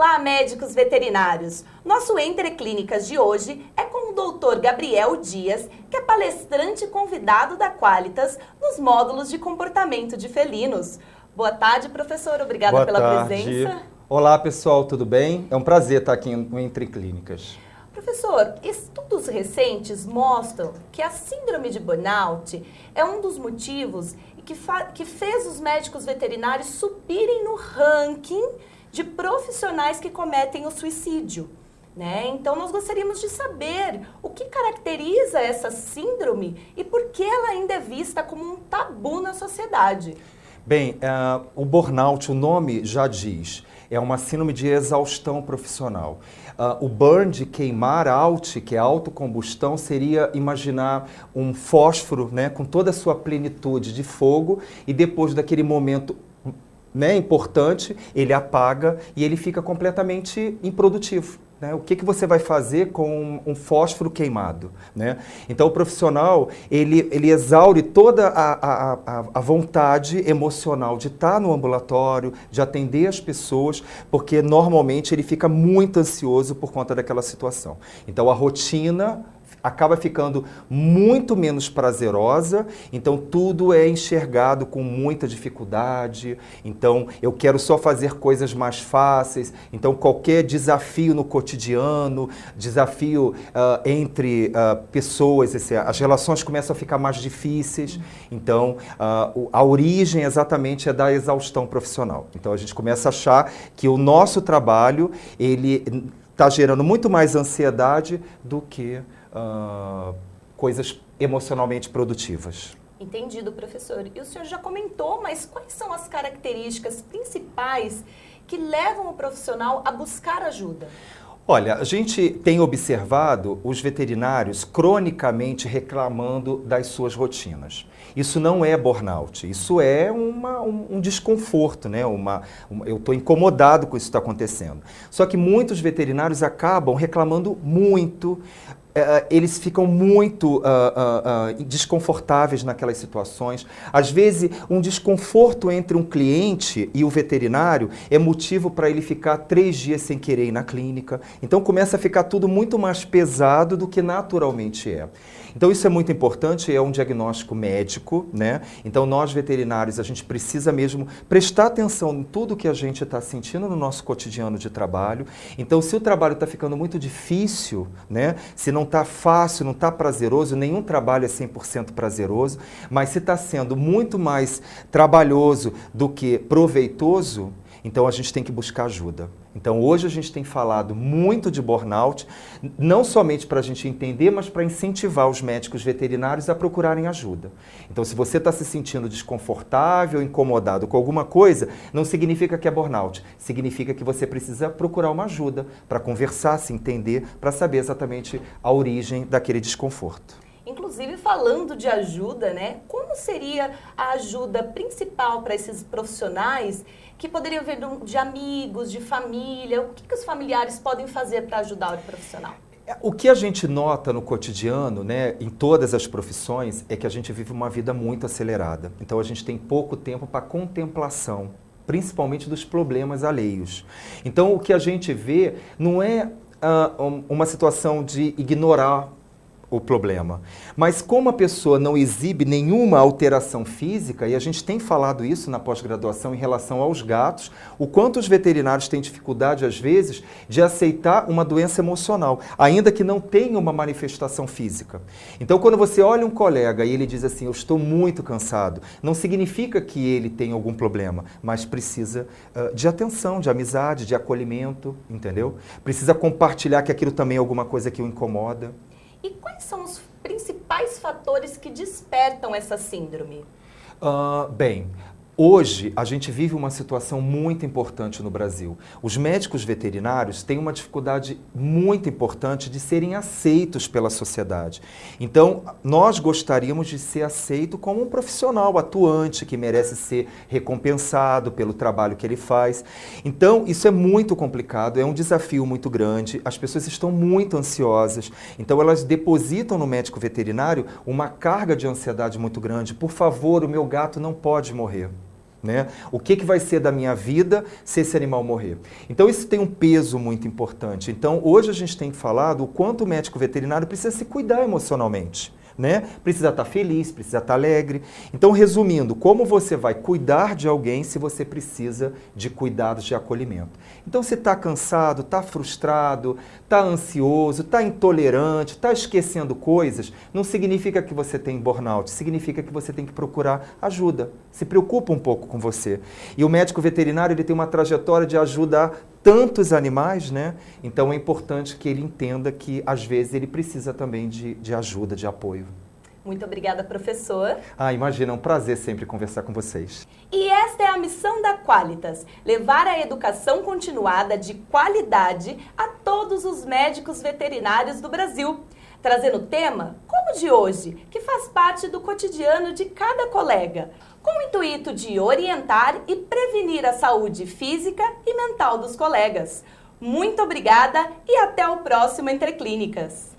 Olá, médicos veterinários! Nosso Entre Clínicas de hoje é com o Dr. Gabriel Dias, que é palestrante convidado da Qualitas nos módulos de comportamento de felinos. Boa tarde, professor. Obrigada pela presença. Olá, pessoal, tudo bem? É um prazer estar aqui no Entre Clínicas. Professor, estudos recentes mostram que a síndrome de burnout é um dos motivos que fez os médicos veterinários subirem no ranking de profissionais que cometem o suicídio, né? Então, nós gostaríamos de saber o que caracteriza essa síndrome e por que ela ainda é vista como um tabu na sociedade. Bem, o burnout, o nome já diz, é uma síndrome de exaustão profissional. O burn, de queimar, out, que é autocombustão, seria imaginar um fósforo, né, com toda a sua plenitude de fogo e depois daquele momento importante, ele apaga e ele fica completamente improdutivo. Né? O que você vai fazer com um fósforo queimado? Né? Então, o profissional, ele exaure toda a vontade emocional de estar no ambulatório, de atender as pessoas, porque normalmente ele fica muito ansioso por conta daquela situação. Então, a rotina acaba ficando muito menos prazerosa, então tudo é enxergado com muita dificuldade, então eu quero só fazer coisas mais fáceis, então qualquer desafio no cotidiano, desafio entre pessoas, as relações começam a ficar mais difíceis, então a origem exatamente é da exaustão profissional. Então a gente começa a achar que o nosso trabalho, ele está gerando muito mais ansiedade do que coisas emocionalmente produtivas. Entendido, professor. E o senhor já comentou, mas quais são as características principais que levam o profissional a buscar ajuda? Olha, a gente tem observado os veterinários cronicamente reclamando das suas rotinas. Isso não é burnout, isso é um desconforto, né? Eu estou incomodado com isso que está acontecendo. Só que muitos veterinários acabam reclamando muito, eles ficam muito desconfortáveis naquelas situações. Às vezes, um desconforto entre um cliente e o veterinário é motivo para ele ficar 3 dias sem querer ir na clínica. Então, começa a ficar tudo muito mais pesado do que naturalmente é. Então, isso é muito importante, é um diagnóstico médico, né? Então, nós veterinários, a gente precisa mesmo prestar atenção em tudo que a gente está sentindo no nosso cotidiano de trabalho. Então, se o trabalho está ficando muito difícil, né? Se não está fácil, não está prazeroso, nenhum trabalho é 100% prazeroso, mas se está sendo muito mais trabalhoso do que proveitoso, então a gente tem que buscar ajuda. Então hoje a gente tem falado muito de burnout, não somente para a gente entender, mas para incentivar os médicos veterinários a procurarem ajuda. Então se você está se sentindo desconfortável, incomodado com alguma coisa, não significa que é burnout, significa que você precisa procurar uma ajuda para conversar, se entender, para saber exatamente a origem daquele desconforto. Inclusive, falando de ajuda, né? Como seria a ajuda principal para esses profissionais que poderiam vir de amigos, de família? O que os familiares podem fazer para ajudar o profissional? O que a gente nota no cotidiano, né, em todas as profissões, é que a gente vive uma vida muito acelerada. Então, a gente tem pouco tempo para contemplação, principalmente dos problemas alheios. Então, o que a gente vê não é uma situação de ignorar o problema. Mas como a pessoa não exibe nenhuma alteração física, e a gente tem falado isso na pós-graduação em relação aos gatos, o quanto os veterinários têm dificuldade, às vezes, de aceitar uma doença emocional, ainda que não tenha uma manifestação física. Então, quando você olha um colega e ele diz assim, eu estou muito cansado, não significa que ele tem algum problema, mas precisa de atenção, de amizade, de acolhimento, entendeu? Precisa compartilhar que aquilo também é alguma coisa que o incomoda. E quais são os principais fatores que despertam essa síndrome? Bem, hoje a gente vive uma situação muito importante no Brasil. Os médicos veterinários têm uma dificuldade muito importante de serem aceitos pela sociedade. Então, nós gostaríamos de ser aceito como um profissional atuante que merece ser recompensado pelo trabalho que ele faz. Então, isso é muito complicado, é um desafio muito grande, as pessoas estão muito ansiosas, então elas depositam no médico veterinário uma carga de ansiedade muito grande. Por favor, o meu gato não pode morrer. Né? O que vai ser da minha vida se esse animal morrer? Então isso tem um peso muito importante. Então hoje a gente tem falado o quanto o médico veterinário precisa se cuidar emocionalmente. Né? Precisa estar feliz, precisa estar alegre. Então, resumindo, como você vai cuidar de alguém se você precisa de cuidados de acolhimento? Então, se está cansado, está frustrado, está ansioso, está intolerante, está esquecendo coisas, não significa que você tem burnout, significa que você tem que procurar ajuda. Se preocupa um pouco com você. E o médico veterinário ele tem uma trajetória de ajudar tantos animais, né? Então é importante que ele entenda que às vezes ele precisa também de ajuda, de apoio. Muito obrigada, professor. Imagina, é um prazer sempre conversar com vocês. E esta é a missão da Qualitas, levar a educação continuada de qualidade a todos os médicos veterinários do Brasil, trazendo tema como o de hoje, que faz parte do cotidiano de cada colega, com o intuito de orientar e prevenir a saúde física e mental dos colegas. Muito obrigada e até o próximo Entre Clínicas.